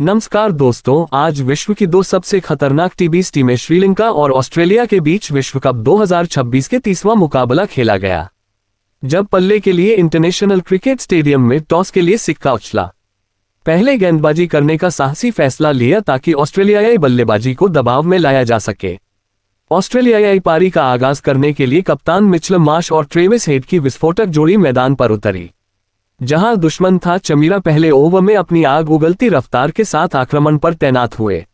नमस्कार दोस्तों, आज विश्व की दो सबसे खतरनाक टी20 टीमें श्रीलंका और ऑस्ट्रेलिया के बीच विश्व कप 2026 के 30वां मुकाबला खेला गया। जब पल्ले के लिए इंटरनेशनल क्रिकेट स्टेडियम में टॉस के लिए सिक्का उछला, पहले गेंदबाजी करने का साहसी फैसला लिया ताकि ऑस्ट्रेलियाई बल्लेबाजी को दबाव में लाया जा सके। ऑस्ट्रेलियाई पारी का आगाज करने के लिए कप्तान मिचेल मार्श और ट्रेविस हेड की विस्फोटक जोड़ी मैदान पर उतरी। जहां दुश्मन था चमीरा पहले ओवर में अपनी आग उगलती रफ्तार के साथ आक्रमण पर तैनात हुए।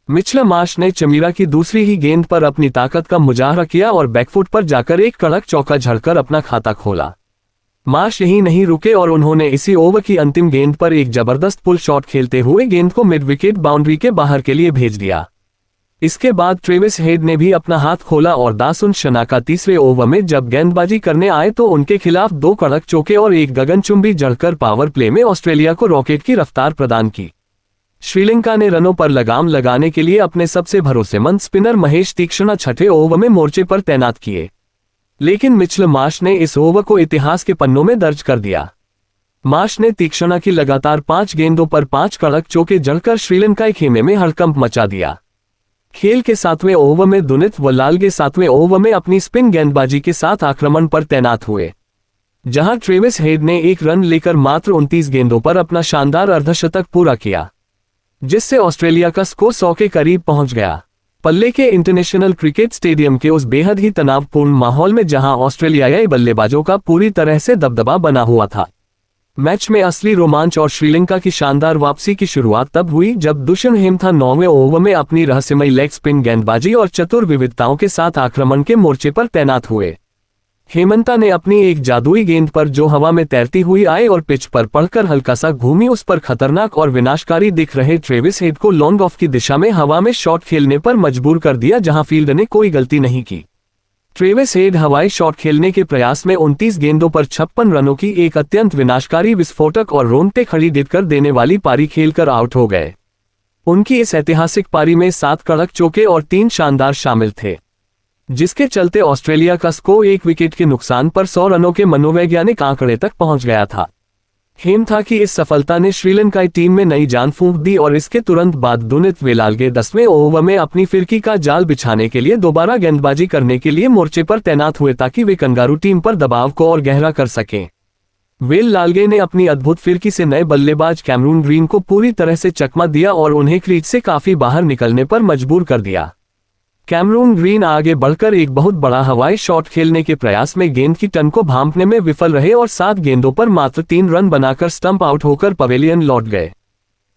मिचेल मार्श ने चमीरा की दूसरी ही गेंद पर अपनी ताकत का मुजाहरा किया और बैकफुट पर जाकर एक कड़क चौका झड़कर अपना खाता खोला। मार्श यहीं नहीं रुके और उन्होंने इसी ओवर की अंतिम गेंद पर एक जबरदस्त पुल शॉट खेलते हुए गेंद को मिड विकेट बाउंड्री के बाहर के लिए भेज दिया। इसके बाद ट्रेविस हेड ने भी अपना हाथ खोला और दासुन शनाका तीसरे ओवर में जब गेंदबाजी करने आए तो उनके खिलाफ दो कड़क चौके और एक गगनचुंबी जड़कर पावर प्ले में ऑस्ट्रेलिया को रॉकेट की रफ्तार प्रदान की। श्रीलंका ने रनों पर लगाम लगाने के लिए अपने सबसे भरोसेमंद स्पिनर महेश तीक्ष्णा छठे ओवर में मोर्चे पर तैनात किए, लेकिन मिचेल मार्श ने इस ओवर को इतिहास के पन्नों में दर्ज कर दिया। मार्श ने तीक्ष्णा की लगातार 5 गेंदों पर 5 कड़क चौके जड़कर श्रीलंकाई खेमे में हड़कंप मचा दिया। खेल के 7वें ओवर में दुनित वलालगे 7वें ओवर में अपनी स्पिन गेंदबाजी के साथ आक्रमण पर तैनात हुए, जहां ट्रेविस हेड ने 1 रन लेकर मात्र 29 गेंदों पर अपना शानदार अर्धशतक पूरा किया, जिससे ऑस्ट्रेलिया का स्कोर 100 के करीब पहुंच गया। पल्ले के इंटरनेशनल क्रिकेट स्टेडियम के उस बेहद ही तनावपूर्ण माहौल में जहां ऑस्ट्रेलियाई बल्लेबाजों का पूरी तरह से दबदबा बना हुआ था, मैच में असली रोमांच और श्रीलंका की शानदार वापसी की शुरुआत तब हुई जब दुष्यंत हेमथा 9वें ओवर में अपनी रहस्यमयी लेग स्पिन गेंदबाजी और चतुर विविधताओं के साथ आक्रमण के मोर्चे पर तैनात हुए। हेमंता ने अपनी एक जादुई गेंद पर जो हवा में तैरती हुई आई और पिच पर पड़कर हल्का सा घूमी, उस पर खतरनाक और विनाशकारी दिख रहे ट्रेविस हेड को लॉन्ग ऑफ की दिशा में हवा में शॉट खेलने पर मजबूर कर दिया, जहां फील्ड ने कोई गलती नहीं की। ट्रेविस हेड हवाई शॉट खेलने के प्रयास में 29 गेंदों पर 56 रनों की एक अत्यंत विनाशकारी विस्फोटक और रोंगटे खड़ी कर देने वाली पारी खेलकर आउट हो गए। उनकी इस ऐतिहासिक पारी में 7 कड़क चौके और 3 शानदार शामिल थे, जिसके चलते ऑस्ट्रेलिया का स्कोर 1 विकेट के नुकसान पर 100 रनों के मनोवैज्ञानिक आंकड़े तक पहुंच गया था। हेमथा की इस सफलता ने श्रीलंकाई टीम में नई जान फूंक दी और इसके तुरंत बाद दुनित वेलालगे 10वें ओवर में अपनी फिरकी का जाल बिछाने के लिए दोबारा गेंदबाजी करने के लिए मोर्चे पर तैनात हुए ताकि वे कंगारू टीम पर दबाव को और गहरा कर सकें। वेलालगे ने अपनी अद्भुत फिरकी से नए बल्लेबाज कैमरून ग्रीन को पूरी तरह से चकमा दिया और उन्हें क्रीज से काफी बाहर निकलने पर मजबूर कर दिया। कैमरून ग्रीन आगे बढ़कर एक बहुत बड़ा हवाई शॉट खेलने के प्रयास में गेंद की टन को भांपने में विफल रहे और 7 गेंदों पर मात्र 3 रन बनाकर स्टंप आउट होकर पवेलियन लौट गए,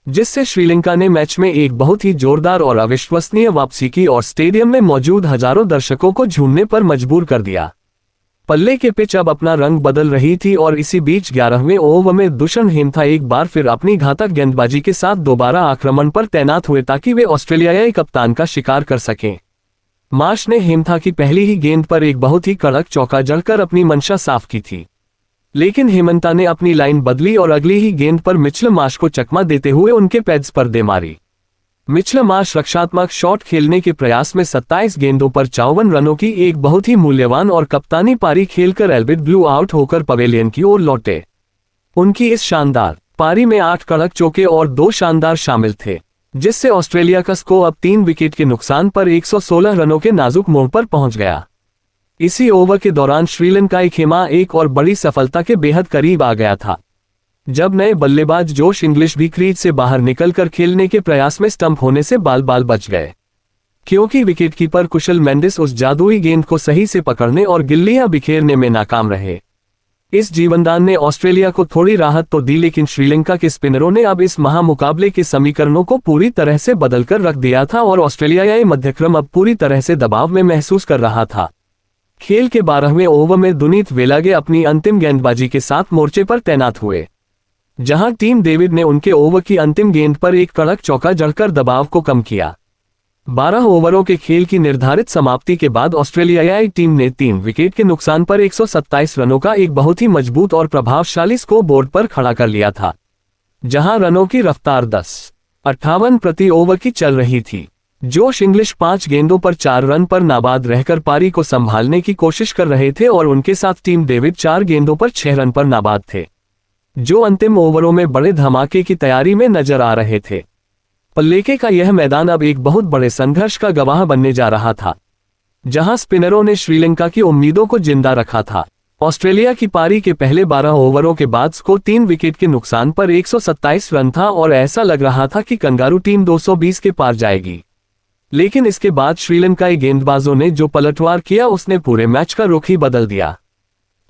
जिससे श्रीलंका ने मैच में एक बहुत ही जोरदार और अविश्वसनीय वापसी की और स्टेडियम में मौजूद हजारों दर्शकों को झूमने पर मजबूर कर दिया। पल्ले के पिच अब अपना रंग बदल रही थी और इसी बीच 11वें ओवर में दुष्यंत हेमथा एक बार फिर अपनी घातक गेंदबाजी के साथ दोबारा आक्रमण पर तैनात हुए ताकि वे ऑस्ट्रेलियाई कप्तान का शिकार कर सकें। मार्श ने हेमथा की पहली ही गेंद पर एक बहुत ही कड़क चौका जड़कर अपनी मंशा साफ की थी, लेकिन हेमंता ने अपनी लाइन बदली और अगली ही गेंद पर मिचेल मार्श को चकमा देते हुए उनके पैड्स पर दे मारी। मिचेल मार्श रक्षात्मक शॉट खेलने के प्रयास में 27 गेंदों पर 54 रनों की एक बहुत ही मूल्यवान और कप्तानी पारी खेलकर एल्बिट ब्लू आउट होकर पवेलियन की ओर लौटे। उनकी इस शानदार पारी में 8 कड़क चौके और 2 शानदार शामिल थे, जिससे ऑस्ट्रेलिया का स्कोर अब 3 विकेट के नुकसान पर 116 रनों के नाजुक मोड़ पर पहुंच गया। इसी ओवर के दौरान श्रीलंकाई खेमा एक और बड़ी सफलता के बेहद करीब आ गया था, जब नए बल्लेबाज जोश इंग्लिश भी क्रीज से बाहर निकलकर खेलने के प्रयास में स्टंप होने से बाल बाल बच गए, क्योंकि विकेटकीपर कुशल मेंडिस उस जादुई गेंद को सही से पकड़ने और गिल्लियां बिखेरने में नाकाम रहे। इस जीवनदान ने ऑस्ट्रेलिया को थोड़ी राहत तो दी, लेकिन श्रीलंका के स्पिनरों ने अब इस महामुकाबले के समीकरणों को पूरी तरह से बदलकर रख दिया था और ऑस्ट्रेलियाई मध्यक्रम अब पूरी तरह से दबाव में महसूस कर रहा था। खेल के 12वें ओवर में दुनित वेलागे अपनी अंतिम गेंदबाजी के साथ मोर्चे पर तैनात हुए, जहां टीम डेविड ने उनके ओवर की अंतिम गेंद पर एक कड़क चौका जड़कर दबाव को कम किया। 12 ओवरों के खेल की निर्धारित समाप्ति के बाद ऑस्ट्रेलियाई टीम ने 3 विकेट के नुकसान पर 127 रनों का एक बहुत ही मजबूत और प्रभावशाली स्कोर बोर्ड पर खड़ा कर लिया था, जहां रनों की रफ्तार 10.58 प्रति ओवर की चल रही थी। जोश इंग्लिश 5 गेंदों पर 4 रन पर नाबाद रहकर पारी को संभालने की कोशिश कर रहे थे और उनके साथ टीम डेविड 4 गेंदों पर 6 रन पर नाबाद थे, जो अंतिम ओवरों में बड़े धमाके की तैयारी में नजर आ रहे थे। पल्लेके का यह मैदान अब एक बहुत बड़े संघर्ष का गवाह बनने जा रहा था, जहां स्पिनरों ने श्रीलंका की उम्मीदों को जिंदा रखा था। ऑस्ट्रेलिया की पारी के पहले 12 ओवरों के बाद स्कोर 3 विकेट के नुकसान पर 127 रन था और ऐसा लग रहा था कि कंगारू टीम 220 के पार जाएगी। लेकिन इसके बाद श्रीलंकाई गेंदबाजों ने जो पलटवार किया उसने पूरे मैच का रुख ही बदल दिया।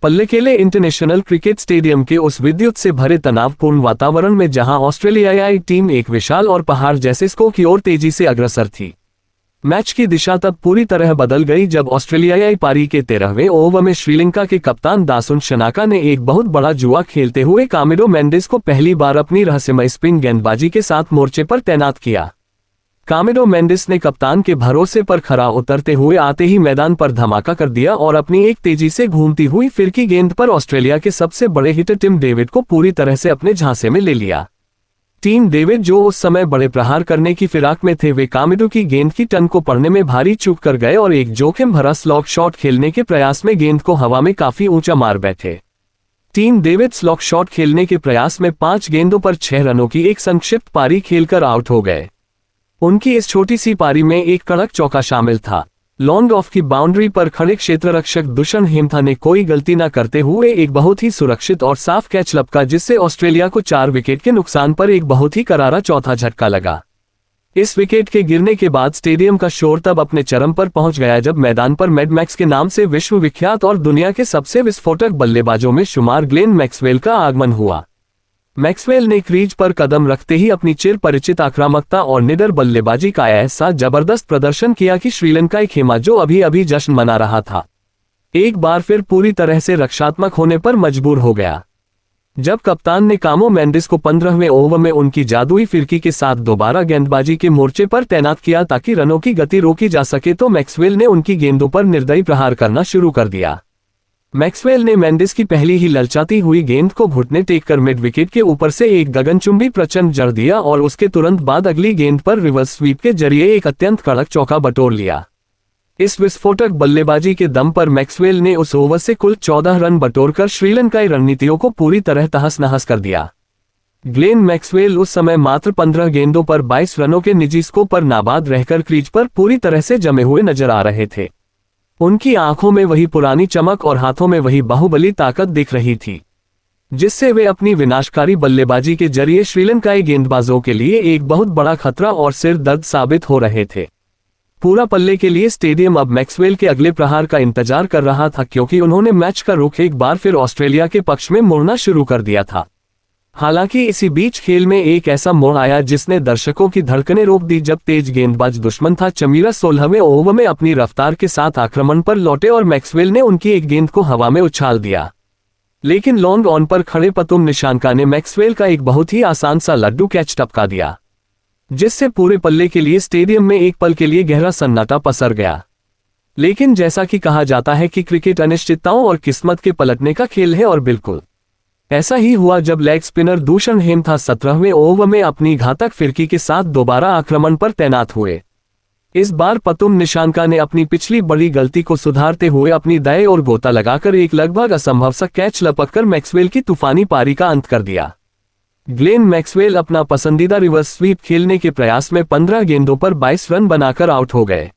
पल्लेकेले इंटरनेशनल क्रिकेट स्टेडियम के उस विद्युत से भरे तनावपूर्ण वातावरण में जहां ऑस्ट्रेलियाई टीम एक विशाल और पहाड़ जैसे स्कोर की ओर तेजी से अग्रसर थी, मैच की दिशा तब पूरी तरह बदल गई जब ऑस्ट्रेलियाई पारी के 13वें ओवर में श्रीलंका के कप्तान दासुन शनाका ने एक बहुत बड़ा जुआ खेलते हुए कामिलो मेंडिस को पहली बार अपनी रहस्यमय स्पिन गेंदबाजी के साथ मोर्चे पर तैनात किया। कामिलो मेंडिस ने कप्तान के भरोसे पर खरा उतरते हुए आते ही मैदान पर धमाका कर दिया और अपनी एक तेजी से घूमती हुई फिरकी गेंद पर ऑस्ट्रेलिया के सबसे बड़े हिटर टिम डेविड को पूरी तरह से अपने झांसे में ले लिया। टीम डेविड जो उस समय बड़े प्रहार करने की फिराक में थे, वे कामिलो की गेंद की टन को पढ़ने में भारी चूक कर गए और एक जोखिम भरा स्लॉग शॉट खेलने के प्रयास में गेंद को हवा में काफी ऊंचा मार बैठे। टीम डेविड स्लॉग शॉट खेलने के प्रयास में 5 गेंदों पर 6 रनों की एक संक्षिप्त पारी खेलकर आउट हो गए। उनकी इस छोटी सी पारी में एक कड़क चौका शामिल था। लॉन्ग ऑफ की बाउंड्री पर खड़े क्षेत्ररक्षक दुष्यंत हेमथा ने कोई गलती न करते हुए एक बहुत ही सुरक्षित और साफ कैच लपका, जिससे ऑस्ट्रेलिया को 4 विकेट के नुकसान पर एक बहुत ही करारा चौथा झटका लगा। इस विकेट के गिरने के बाद स्टेडियम का शोर तब अपने चरम पर पहुंच गया जब मैदान पर मैड मैक्स के नाम से विश्वविख्यात और दुनिया के सबसे विस्फोटक बल्लेबाजों में शुमार ग्लेन मैक्सवेल का आगमन हुआ। मैक्सवेल ने क्रीज पर कदम रखते ही अपनी चिर परिचित आक्रामकता और निडर बल्लेबाजी का ऐसा जबरदस्त प्रदर्शन किया कि श्रीलंकाई खेमा, जो अभी अभी जश्न मना रहा था, एक बार फिर पूरी तरह से रक्षात्मक होने पर मजबूर हो गया। जब कप्तान ने कामो मेंडिस को 15वें ओवर में उनकी जादुई फिरकी के साथ दोबारा गेंदबाजी के मोर्चे पर तैनात किया ताकि रनों की गति रोकी जा सके, तो मैक्सवेल ने उनकी गेंदों पर निर्दयी प्रहार करना शुरू कर दिया। मैक्सवेल ने मेंडिस की पहली ही ललचाती हुई गेंद को घुटने टेक कर मिड विकेट के ऊपर से एक गगनचुंबी प्रचंड जड़ दिया और उसके तुरंत बाद अगली गेंद पर रिवर्स स्वीप के जरिए एक अत्यंत कड़क चौका बटोर लिया। इस विस्फोटक बल्लेबाजी के दम पर मैक्सवेल ने उस ओवर से कुल 14 रन बटोरकर श्रीलंकाई रणनीतियों को पूरी तरह तहस नहस कर दिया। ग्लेन मैक्सवेल उस समय मात्र 15 गेंदों पर 22 रनों के निजी स्कोर पर नाबाद रहकर क्रीज पर पूरी तरह से जमे हुए नजर आ रहे थे। उनकी आंखों में वही पुरानी चमक और हाथों में वही बाहुबली ताकत दिख रही थी, जिससे वे अपनी विनाशकारी बल्लेबाजी के जरिए श्रीलंकाई गेंदबाजों के लिए एक बहुत बड़ा खतरा और सिर दर्द साबित हो रहे थे। पूरा पल्ले के लिए स्टेडियम अब मैक्सवेल के अगले प्रहार का इंतजार कर रहा था, क्योंकि उन्होंने मैच का रुख एक बार फिर ऑस्ट्रेलिया के पक्ष में मोड़ना शुरू कर दिया था। हालांकि इसी बीच खेल में एक ऐसा मोड़ आया जिसने दर्शकों की धड़कनें रोक दी जब तेज गेंदबाज दुश्मन था चमीरा 16वें ओवर में अपनी रफ्तार के साथ आक्रमण पर लौटे और मैक्सवेल ने उनकी एक गेंद को हवा में उछाल दिया। लेकिन लॉन्ग ऑन पर खड़े पतुम निशानका ने मैक्सवेल का एक बहुत ही आसान सा लड्डू कैच टपका दिया, जिससे पूरे पल्ले के लिए स्टेडियम में एक पल के लिए गहरा सन्नाटा पसर गया। लेकिन जैसा कि कहा जाता है कि क्रिकेट अनिश्चितताओं और किस्मत के पलटने का खेल है, और बिल्कुल ऐसा ही हुआ जब लेग स्पिनर दुष्यंत हेमथा 17वें ओवर में अपनी घातक फिरकी के साथ दोबारा आक्रमण पर तैनात हुए। इस बार पतुम निशानका ने अपनी पिछली बड़ी गलती को सुधारते हुए अपनी दाएं ओर गोता लगाकर एक लगभग असंभव सा कैच लपककर मैक्सवेल की तूफानी पारी का अंत कर दिया। ग्लेन मैक्सवेल अपना पसंदीदा रिवर्स स्वीप खेलने के प्रयास में 15 गेंदों पर 22 रन बनाकर आउट हो गए।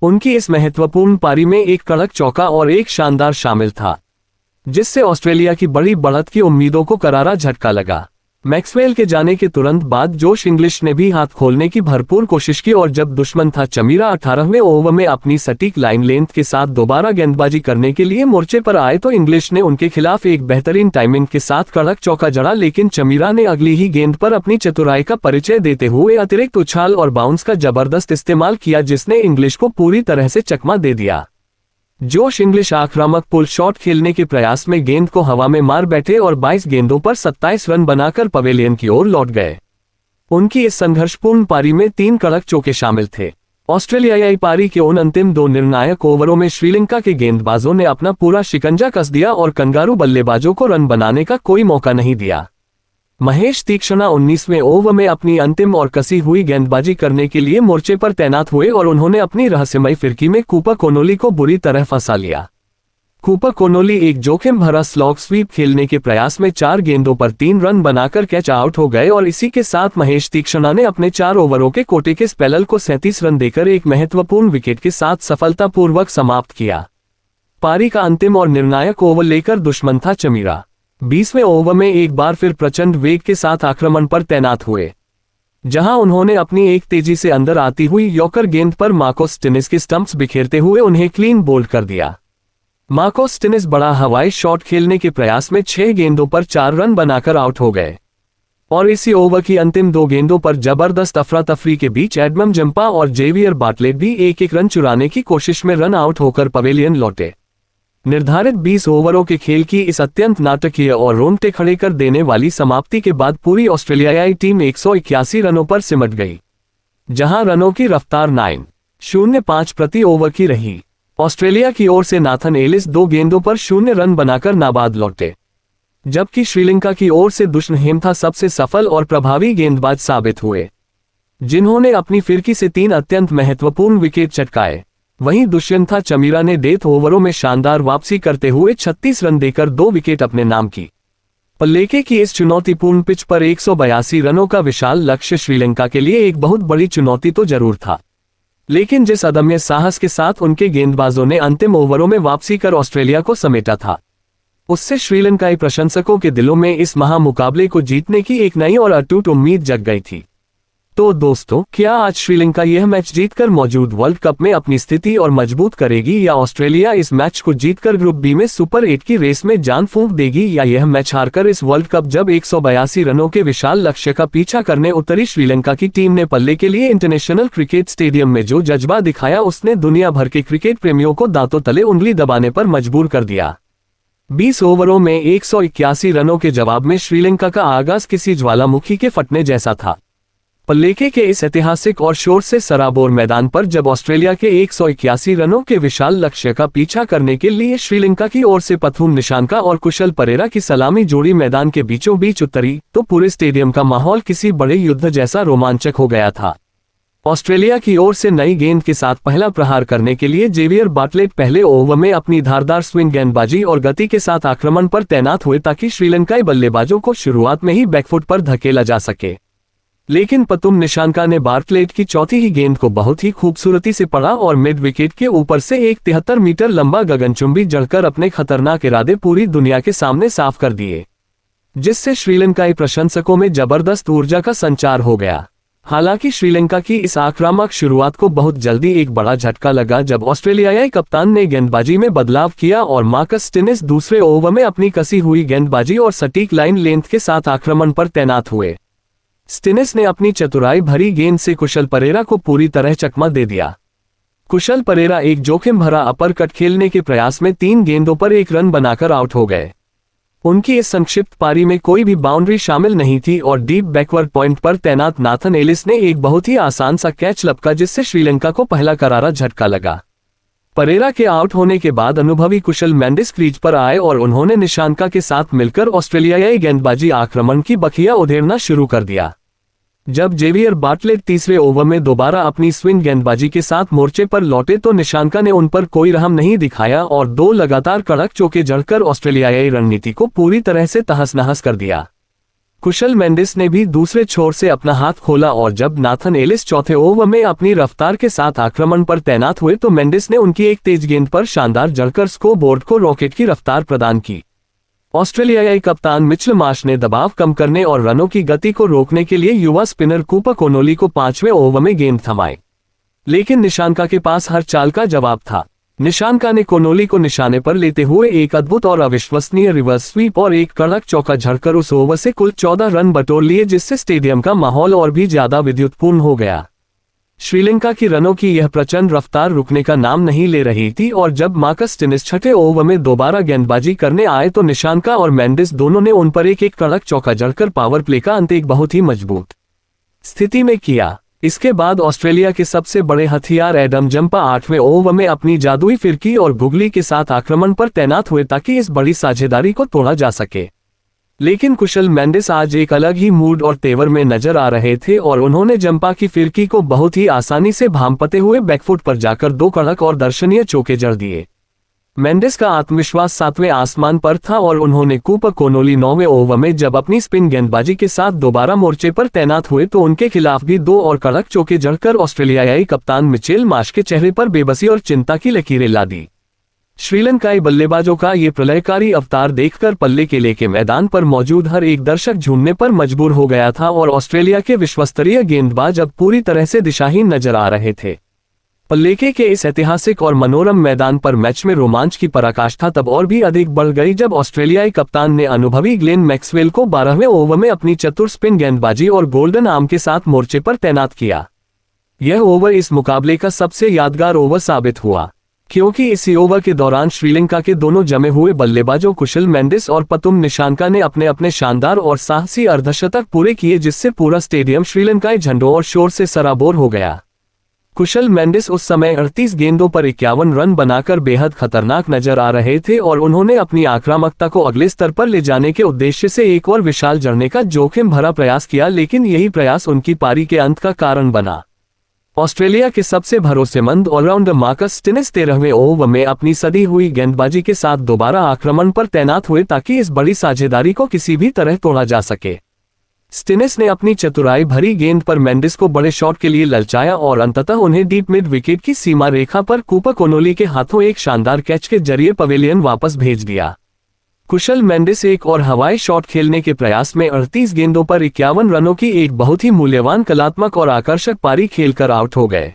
उनकी इस महत्वपूर्ण पारी में एक कड़क चौका और एक शानदार शामिल था, जिससे ऑस्ट्रेलिया की बड़ी बढ़त की उम्मीदों को करारा झटका लगा। मैक्सवेल के जाने के तुरंत बाद जोश इंग्लिश ने भी हाथ खोलने की भरपूर कोशिश की और जब दुश्मन था चमीरा 18वें ओवर में अपनी सटीक लाइन लेंथ के साथ दोबारा गेंदबाजी करने के लिए मोर्चे पर आए तो इंग्लिश ने उनके खिलाफ एक बेहतरीन टाइमिंग के साथ कड़क चौका जड़ा, लेकिन चमीरा ने अगली ही गेंद पर अपनी चतुराई का परिचय देते हुए अतिरिक्त उछाल और बाउंस का जबरदस्त इस्तेमाल किया, जिसने इंग्लिश को पूरी तरह से चकमा दे दिया। जोश इंग्लिश आक्रामक पुल शॉट खेलने के प्रयास में गेंद को हवा में मार बैठे और 22 गेंदों पर 27 रन बनाकर पवेलियन की ओर लौट गए। उनकी इस संघर्षपूर्ण पारी में 3 कड़क चौके शामिल थे। ऑस्ट्रेलियाई पारी के उन अंतिम 2 निर्णायक ओवरों में श्रीलंका के गेंदबाजों ने अपना पूरा शिकंजा कस दिया और कंगारू बल्लेबाजों को रन बनाने का कोई मौका नहीं दिया। महेश तीक्ष्णा 19वें ओवर में अपनी अंतिम और कसी हुई गेंदबाजी करने के लिए मोर्चे पर तैनात हुए और उन्होंने अपनी रहस्यमय फिरकी में कूपर कोनोली को बुरी तरह फंसा लिया। कूपर कोनोली एक जोखिम भरा स्लॉग स्वीप खेलने के प्रयास में 4 गेंदों पर 3 रन बनाकर कैच आउट हो गए और इसी के साथ महेश तीक्षणा ने अपने 4 ओवरों के कोटे के स्पेल को 37 रन देकर एक महत्वपूर्ण विकेट के साथ सफलतापूर्वक समाप्त किया। पारी का अंतिम और निर्णायक ओवर लेकर दुश्मन था चमीरा। 20वें ओवर में एक बार फिर प्रचंड वेग के साथ आक्रमण पर तैनात हुए, जहां उन्होंने अपनी एक तेजी से अंदर आती हुई यॉर्कर गेंद पर मार्कस स्टिनिस के स्टंप्स बिखेरते हुए उन्हें क्लीन बोल्ड कर दिया। मार्कस स्टिनिस बड़ा हवाई शॉट खेलने के प्रयास में 6 गेंदों पर 4 रन बनाकर आउट हो गए और इसी ओवर की अंतिम 2 गेंदों पर जबरदस्त अफरा तफरी के बीच एडम जंपा और जेवियर बाटलेट भी एक रन चुराने की कोशिश में रन आउट होकर पवेलियन लौटे। निर्धारित 20 ओवरों के खेल की इस अत्यंत नाटकीय और रोंगटे खड़े कर देने वाली समाप्ति के बाद पूरी ऑस्ट्रेलियाई टीम 181 रनों पर सिमट गई, जहां रनों की रफ्तार 9.05 प्रति ओवर की रही। ऑस्ट्रेलिया की ओर से नाथन एलिस 2 गेंदों पर 0 रन बनाकर नाबाद लौटे, जबकि श्रीलंका की ओर से दुष्ण हेमथा सबसे सफल और प्रभावी गेंदबाज साबित हुए, जिन्होंने अपनी फिरकी से 3 अत्यंत महत्वपूर्ण विकेट चटकाए। वहीं दुष्यंता चमीरा ने डेथ ओवरों में शानदार वापसी करते हुए 36 रन देकर 2 विकेट अपने नाम की। पल्लेके की इस चुनौतीपूर्ण पिच पर 182 रनों का विशाल लक्ष्य श्रीलंका के लिए एक बहुत बड़ी चुनौती तो जरूर था, लेकिन जिस अदम्य साहस के साथ उनके गेंदबाजों ने अंतिम ओवरों में वापसी कर ऑस्ट्रेलिया को समेटा था, उससे श्रीलंकाई प्रशंसकों के दिलों में इस महामुकाबले को जीतने की एक नई और अटूट उम्मीद जग गई थी। तो दोस्तों, क्या आज श्रीलंका यह मैच जीतकर मौजूद वर्ल्ड कप में अपनी स्थिति और मजबूत करेगी, या ऑस्ट्रेलिया इस मैच को जीतकर ग्रुप बी में सुपर 8 की रेस में जान फूंक देगी, या यह मैच हारकर इस वर्ल्ड कप जब 182 रनों के विशाल लक्ष्य का पीछा करने उतरी श्रीलंका की टीम ने पल्ले के लिए इंटरनेशनल क्रिकेट स्टेडियम में जो जज्बा दिखाया उसने दुनिया भर के क्रिकेट प्रेमियों को दांतों तले उंगली दबाने पर मजबूर कर दिया। 20 ओवरों में 181 रनों के जवाब में श्रीलंका का आगाज किसी ज्वालामुखी के फटने जैसा था। पल्लेके के इस ऐतिहासिक और शोर से सराबोर मैदान पर जब ऑस्ट्रेलिया के 181 रनों के विशाल लक्ष्य का पीछा करने के लिए श्रीलंका की ओर से पथुम निशांका और कुशल परेरा की सलामी जोड़ी मैदान के बीचों बीच उतरी, तो पूरे स्टेडियम का माहौल किसी बड़े युद्ध जैसा रोमांचक हो गया था। ऑस्ट्रेलिया की ओर से नई गेंद के साथ पहला प्रहार करने के लिए जेवियर बाटलेट पहले ओवर में अपनी धारदार स्विंग गेंदबाजी और गति के साथ आक्रमण पर तैनात हुए ताकि श्रीलंकाई बल्लेबाजों को शुरुआत में ही बैकफुट पर धकेला जा सके, लेकिन पतुम निशांका ने बाटलेट की चौथी ही गेंद को बहुत ही खूबसूरती से पढ़ा और मिड विकेट के ऊपर से एक 73 मीटर लंबा गगनचुंबी जड़कर अपने खतरनाक इरादे पूरी दुनिया के सामने साफ कर दिए, जिससे श्रीलंकाई प्रशंसकों में जबरदस्त ऊर्जा का संचार हो गया। हालांकि श्रीलंका की इस आक्रामक शुरुआत को बहुत जल्दी एक बड़ा झटका लगा जब ऑस्ट्रेलियाई कप्तान ने गेंदबाजी में बदलाव किया और मार्कस स्टिनिस दूसरे ओवर में अपनी कसी हुई गेंदबाजी और सटीक लाइन लेंथ के साथ आक्रमण पर तैनात हुए। स्टिनिस ने अपनी चतुराई भरी गेंद से कुशल परेरा को पूरी तरह चकमा दे दिया। कुशल परेरा एक जोखिम भरा अपरकट खेलने के प्रयास में 3 गेंदों पर 1 रन बनाकर आउट हो गए। उनकी इस संक्षिप्त पारी में कोई भी बाउंड्री शामिल नहीं थी और डीप बैकवर्ड पॉइंट पर तैनात नाथन एलिस ने एक बहुत ही आसान सा कैच लपका, जिससे श्रीलंका को पहला करारा झटका लगा। परेरा के आउट होने के बाद अनुभवी कुशल मेंडिस क्रीज पर आए और उन्होंने निशांका के साथ मिलकर ऑस्ट्रेलियाई गेंदबाजी आक्रमण की बखिया उधेड़ना शुरू कर दिया। जब जेवियर बाटलेट तीसरे ओवर में दोबारा अपनी स्विंग गेंदबाजी के साथ मोर्चे पर लौटे तो निशांका ने उन पर कोई रहम नहीं दिखाया और 2 लगातार कड़क चौके जड़कर ऑस्ट्रेलियाई रणनीति को पूरी तरह से तहस नहस कर दिया। कुशल मेंडिस ने भी दूसरे छोर से अपना हाथ खोला और जब नाथन एलिस चौथे ओवर में अपनी रफ्तार के साथ आक्रमण पर तैनात हुए तो मेंडिस ने उनकी एक तेज गेंद पर शानदार जड़कर स्कोरबोर्ड को रॉकेट की रफ्तार प्रदान की। ऑस्ट्रेलियाई कप्तान मिचेल मार्श ने दबाव कम करने और रनों की गति को रोकने के लिए युवा स्पिनर कूपर कोनोली को 5वें ओवर में गेंद थमाई, लेकिन निशांका के पास हर चाल का जवाब था। निशांका ने कोनोली को निशाने पर लेते हुए एक अद्भुत और अविश्वसनीय रिवर्स स्वीप और एक कड़क चौका झड़कर उस ओवर से कुल 14 रन बटोर लिए, जिससे स्टेडियम का माहौल और भी ज्यादा विद्युतपूर्ण हो गया। श्रीलंका की रनों की यह प्रचंड रफ्तार रुकने का नाम नहीं ले रही थी और जब मार्कस स्टिनिस छठे ओवर में दोबारा गेंदबाजी करने आए तो निशांका और मेंडिस दोनों ने उन पर एक कड़क चौका जड़कर पावर प्ले का अंत एक बहुत ही मजबूत स्थिति में किया। इसके बाद ऑस्ट्रेलिया के सबसे बड़े हथियार एडम जंपा 8वें ओवर में अपनी जादुई फिरकी और गुगली के साथ आक्रमण पर तैनात हुए ताकि इस बड़ी साझेदारी को तोड़ा जा सके, लेकिन कुशल मेंडिस आज एक अलग ही मूड और तेवर में नजर आ रहे थे और उन्होंने जंपा की फिरकी को बहुत ही आसानी से भांपते हुए बैकफुट पर जाकर 2 कड़क और दर्शनीय चौके जड़ दिए। मेंडिस का आत्मविश्वास 7वें आसमान पर था और उन्होंने कूपर कोनोली 9वें ओवर में जब अपनी स्पिन गेंदबाजी के साथ दोबारा मोर्चे पर तैनात हुए तो उनके खिलाफ भी 2 और कड़क चौके जड़कर ऑस्ट्रेलियाई कप्तान मिचेल मार्श के चेहरे पर बेबसी और चिंता की लकीरें ला दी। श्रीलंकाई बल्लेबाजों का ये प्रलयकारी अवतार देखकर पल्ले केले के मैदान पर मौजूद हर एक दर्शक झूमने पर मजबूर हो गया था और ऑस्ट्रेलिया के विश्वस्तरीय गेंदबाज अब पूरी तरह से दिशाहीन नजर आ रहे थे। पल्लेके के इस ऐतिहासिक और मनोरम मैदान पर मैच में रोमांच की पराकाष्ठा तब और भी अधिक बढ़ गई जब ऑस्ट्रेलियाई कप्तान ने अनुभवी ग्लेन मैक्सवेल को 12वें ओवर में अपनी चतुर स्पिन गेंदबाजी और गोल्डन आर्म के साथ मोर्चे पर तैनात किया। यह ओवर इस मुकाबले का सबसे यादगार ओवर साबित हुआ, क्योंकि इसी ओवर के दौरान श्रीलंका के दोनों जमे हुए बल्लेबाजों कुशल मेंडिस और पतुम निशांका ने अपने अपने शानदार और साहसी अर्धशतक पूरे किए, जिससे पूरा स्टेडियम श्रीलंकाई झंडों और शोर से सराबोर हो गया। कुशल मेंडिस उस समय 38 गेंदों पर 51 रन बनाकर बेहद खतरनाक नजर आ रहे थे और उन्होंने अपनी आक्रामकता को अगले स्तर पर ले जाने के उद्देश्य से एक और विशाल जड़ने का जोखिम भरा प्रयास किया, लेकिन यही प्रयास उनकी पारी के अंत का कारण बना। ऑस्ट्रेलिया के सबसे भरोसेमंद ऑलराउंडर मार्कस स्टिनिस 13वें ओवर में अपनी सदी हुई गेंदबाजी के साथ दोबारा आक्रमण पर तैनात हुए ताकि इस बड़ी साझेदारी को किसी भी तरह तोड़ा जा सके। स्टिनिस ने अपनी चतुराई भरी गेंद पर मेंडिस को बड़े शॉट के लिए ललचाया और अंततः उन्हें डीप मिड विकेट की सीमा रेखा पर कूपर कोनोली के हाथों एक शानदार कैच के जरिए पवेलियन वापस भेज दिया। कुशल मेंडिस एक और हवाई शॉट खेलने के प्रयास में 38 गेंदों पर 51 रनों की एक बहुत ही मूल्यवान कलात्मक और आकर्षक पारी खेलकर आउट हो गए।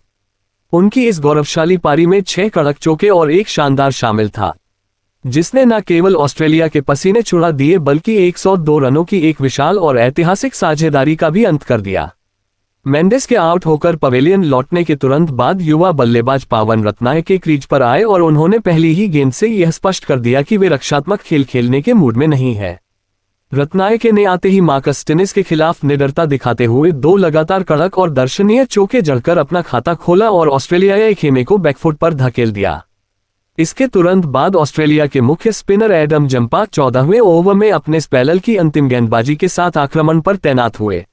उनकी इस गौरवशाली पारी में 6 कड़क चौके और एक शानदार शामिल था, जिसने न केवल ऑस्ट्रेलिया के पसीने छुड़ा दिए बल्कि 102 रनों की एक विशाल और ऐतिहासिक साझेदारी का भी अंत कर दिया। मेंडिस के आउट होकर पवेलियन लौटने के तुरंत बाद युवा बल्लेबाज पावन रत्नायके क्रीज पर आए और उन्होंने पहली ही गेंद से यह स्पष्ट कर दिया कि वे रक्षात्मक खेल खेलने के मूड में नहीं है। रत्नायके ने आते ही मार्कस स्टिनिस के खिलाफ निडरता दिखाते हुए 2 लगातार कड़क और दर्शनीय चौके जड़कर अपना खाता खोला और ऑस्ट्रेलियाई खेमे को बैकफुट पर धकेल दिया। इसके तुरंत बाद ऑस्ट्रेलिया के मुख्य स्पिनर एडम जंपा 14वें ओवर में अपने स्पेल की अंतिम गेंदबाजी के साथ आक्रमण पर तैनात हुए,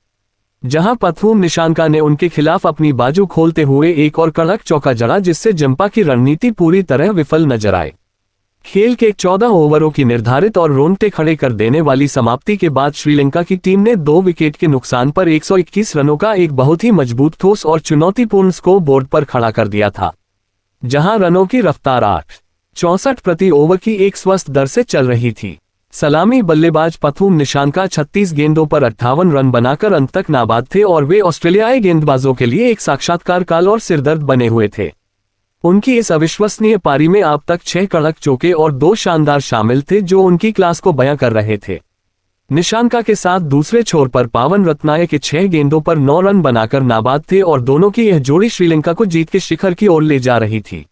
जहां पथूम निशांका ने उनके खिलाफ अपनी बाजू खोलते हुए एक और कड़क चौका जड़ा, जिससे जंपा की रणनीति पूरी तरह विफल नजर आई। खेल के 14 ओवरों की निर्धारित और रोंगटे खड़े कर देने वाली समाप्ति के बाद श्रीलंका की टीम ने 2 विकेट के नुकसान पर 121 रनों का एक बहुत ही मजबूत, ठोस और चुनौतीपूर्ण स्कोर बोर्ड पर खड़ा कर दिया था, जहां रनों की रफ्तार 8.64 प्रति ओवर की एक स्वस्थ दर से चल रही थी। सलामी बल्लेबाज पथूम निशांका 36 गेंदों पर 58 रन बनाकर अंत तक नाबाद थे और वे ऑस्ट्रेलियाई गेंदबाजों के लिए एक साक्षात्कार काल और सिरदर्द बने हुए थे। उनकी इस अविश्वसनीय पारी में अब तक 6 कड़क चौके और 2 शानदार शामिल थे, जो उनकी क्लास को बयां कर रहे थे। निशांका के साथ दूसरे छोर पर पावन रत्नायके 6 गेंदों पर 9 रन बनाकर नाबाद थे और दोनों की यह जोड़ी श्रीलंका को जीत के शिखर की ओर ले जा रही थी।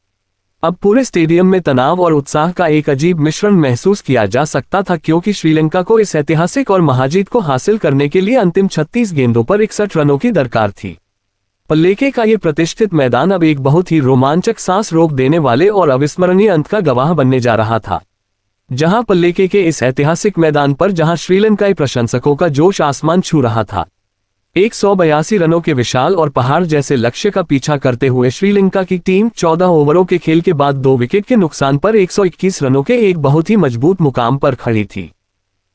अब पूरे स्टेडियम में तनाव और उत्साह का एक अजीब मिश्रण महसूस किया जा सकता था, क्योंकि श्रीलंका को इस ऐतिहासिक और महाजीत को हासिल करने के लिए अंतिम 36 गेंदों पर 61 रनों की दरकार थी। पल्लेके का ये प्रतिष्ठित मैदान अब एक बहुत ही रोमांचक, सांस रोक देने वाले और अविस्मरणीय अंत का गवाह बनने जा रहा था, जहां पल्लेके के इस ऐतिहासिक मैदान पर जहां श्रीलंकाई प्रशंसकों का जोश आसमान छू रहा था। 182 रनों के विशाल और पहाड़ जैसे लक्ष्य का पीछा करते हुए श्रीलंका की टीम 14 ओवरों के खेल के बाद 2 विकेट के नुकसान पर 121 रनों के एक बहुत ही मजबूत मुकाम पर खड़ी थी।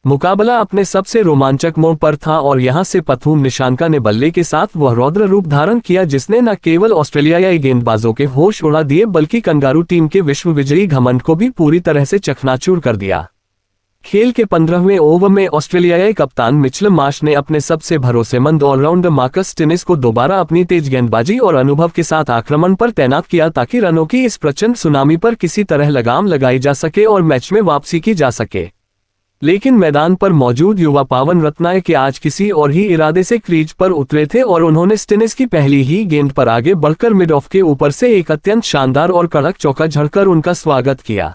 मुकाबला अपने सबसे रोमांचक मोड़ पर था और यहां से पथूम निशांका ने बल्ले के साथ वह रौद्र रूप धारण किया जिसने न केवल ऑस्ट्रेलियाई गेंदबाजों के होश उड़ा दिए बल्कि कंगारू टीम के विश्व विजयी घमंड को भी पूरी तरह से चकनाचूर कर दिया। खेल के 15वें ओवर में ऑस्ट्रेलियाई कप्तान मिचेल मार्श ने अपने सबसे भरोसेमंद ऑलराउंडर मार्कस स्टिनिस को दोबारा अपनी तेज गेंदबाजी और अनुभव के साथ आक्रमण पर तैनात किया ताकि रनों की इस प्रचंड सुनामी पर किसी तरह लगाम लगाई जा सके और मैच में वापसी की जा सके। लेकिन मैदान पर मौजूद युवा पावन रत्नायके आज किसी और ही इरादे से क्रीज पर उतरे थे और उन्होंने स्टिनिस की पहली ही गेंद पर आगे बढ़कर मिड ऑफ के ऊपर से एक अत्यंत शानदार और कड़क चौका झड़कर उनका स्वागत किया।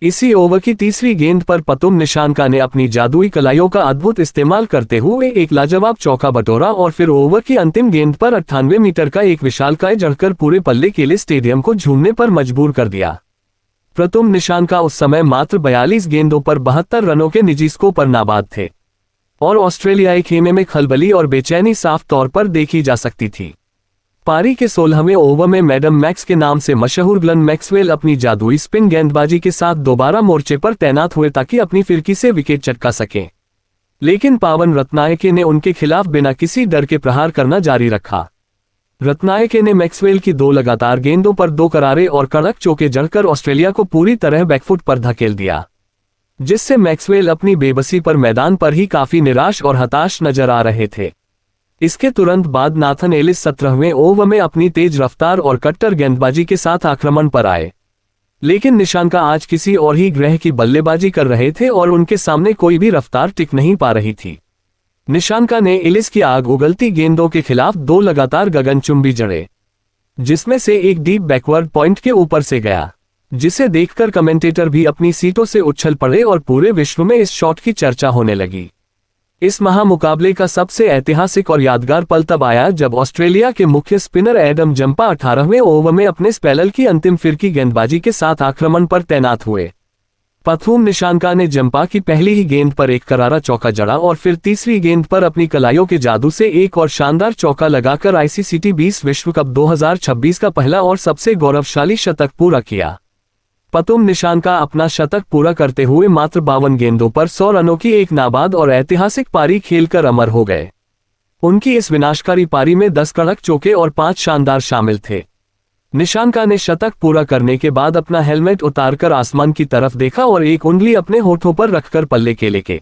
इसी ओवर की तीसरी गेंद पर पतुम निशांका ने अपनी जादुई कलाइयों का अद्भुत इस्तेमाल करते हुए एक लाजवाब चौका बटोरा और फिर ओवर की अंतिम गेंद पर 98 मीटर का एक विशालकाय जड़कर पूरे पल्ले के लिए स्टेडियम को झूमने पर मजबूर कर दिया। पतुम निशांका उस समय मात्र 42 गेंदों पर 72 रनों के निजी स्कोर पर नाबाद थे और ऑस्ट्रेलियाई खेमे में खलबली और बेचैनी साफ तौर पर देखी जा सकती थी। पारी के 16वें ओवर में मैडम मैक्स के नाम से मशहूर ग्लेन मैक्सवेल अपनी जादुई स्पिन गेंदबाजी के साथ दोबारा मोर्चे पर तैनात हुए ताकि अपनी फिरकी से विकेट चटका सकें। लेकिन पावन रत्नायके ने उनके खिलाफ बिना किसी डर के प्रहार करना जारी रखा। रत्नायके ने मैक्सवेल की 2 लगातार गेंदों पर 2 करारे और कड़क चौके जड़कर ऑस्ट्रेलिया को पूरी तरह बैकफुट पर धकेल दिया, जिससे मैक्सवेल अपनी बेबसी पर मैदान पर ही काफी निराश और हताश नजर आ रहे थे। इसके तुरंत बाद नाथन एलिस 17वें ओवर में अपनी तेज रफ्तार और कट्टर गेंदबाजी के साथ आक्रमण पर आए, लेकिन निशांका आज किसी और ही ग्रह की बल्लेबाजी कर रहे थे और उनके सामने कोई भी रफ्तार टिक नहीं पा रही थी। निशांका ने एलिस की आग उगलती गेंदों के खिलाफ 2 लगातार गगनचुंबी जड़े, जिसमें से एक डीप बैकवर्ड पॉइंट के ऊपर से गया, जिसे देखकर कमेंटेटर भी अपनी सीटों से उछल पड़े और पूरे विश्व में इस शॉट की चर्चा होने लगी। इस महामुकाबले का सबसे ऐतिहासिक और यादगार पल तब आया जब ऑस्ट्रेलिया के मुख्य स्पिनर एडम जंपा 18वें ओवर में अपने स्पेलल की अंतिम फिरकी गेंदबाजी के साथ आक्रमण पर तैनात हुए। पथूम निशांका ने जंपा की पहली ही गेंद पर एक करारा चौका जड़ा और फिर तीसरी गेंद पर अपनी कलाइयों के जादू से एक और शानदार चौका लगाकर आईसीसी 20 विश्व कप 2026 का पहला और सबसे गौरवशाली शतक पूरा किया। पथूम निशांका अपना शतक पूरा करते हुए मात्र 52 गेंदों पर 100 रनों की एक नाबाद और ऐतिहासिक पारी खेलकर अमर हो गए। उनकी इस विनाशकारी पारी में 10 कड़क चौके और 5 शानदार शामिल थे। निशांका ने शतक पूरा करने के बाद अपना हेलमेट उतारकर आसमान की तरफ देखा और एक उंगली अपने होठों पर रखकर पल्ले के लेके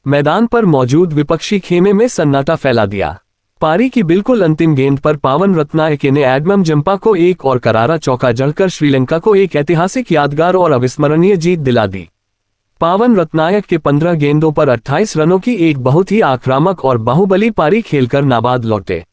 मैदान पर मौजूद विपक्षी खेमे में सन्नाटा फैला दिया। पारी की बिल्कुल अंतिम गेंद पर पावन रत्नायके ने एडम जंपा को एक और करारा चौका जड़कर श्रीलंका को एक ऐतिहासिक यादगार और अविस्मरणीय जीत दिला दी। पावन रत्नायक के 15 गेंदों पर 28 रनों की एक बहुत ही आक्रामक और बाहुबली पारी खेलकर नाबाद लौटे।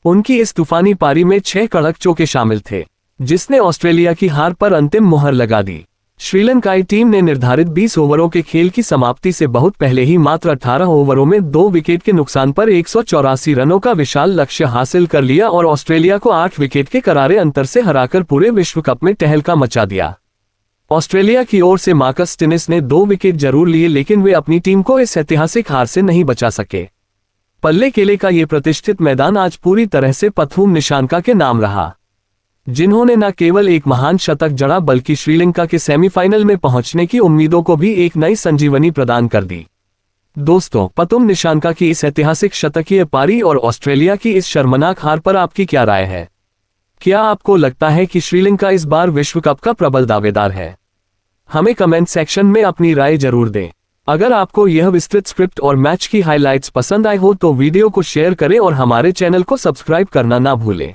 उनकी इस तूफानी पारी में 6 कड़क चौके शामिल थे, जिसने ऑस्ट्रेलिया की हार पर अंतिम मुहर लगा दी। श्रीलंकाई टीम ने निर्धारित 20 ओवरों के खेल की समाप्ति से बहुत पहले ही मात्र 18 ओवरों में 2 विकेट के नुकसान पर 184 रनों का विशाल लक्ष्य हासिल कर लिया और ऑस्ट्रेलिया को 8 विकेट के करारे अंतर से हराकर पूरे विश्व कप में तहलका मचा दिया। ऑस्ट्रेलिया की ओर से मार्कस स्टोइनिस ने 2 विकेट जरूर लिए, लेकिन वे अपनी टीम को इस ऐतिहासिक हार से नहीं बचा सके। पल्ले केले का ये प्रतिष्ठित मैदान आज पूरी तरह से पथूम निशांका के नाम रहा, जिन्होंने न केवल एक महान शतक जड़ा बल्कि श्रीलंका के सेमीफाइनल में पहुंचने की उम्मीदों को भी एक नई संजीवनी प्रदान कर दी। दोस्तों, पथूम निशांका की इस ऐतिहासिक शतकीय पारी और ऑस्ट्रेलिया की इस शर्मनाक हार पर आपकी क्या राय है? क्या आपको लगता है कि श्रीलंका इस बार विश्व कप का प्रबल दावेदार है? हमें कमेंट सेक्शन में अपनी राय जरूर दें। अगर आपको यह विस्तृत स्क्रिप्ट और मैच की हाइलाइट्स पसंद आए हो तो वीडियो को शेयर करें और हमारे चैनल को सब्सक्राइब करना ना भूलें।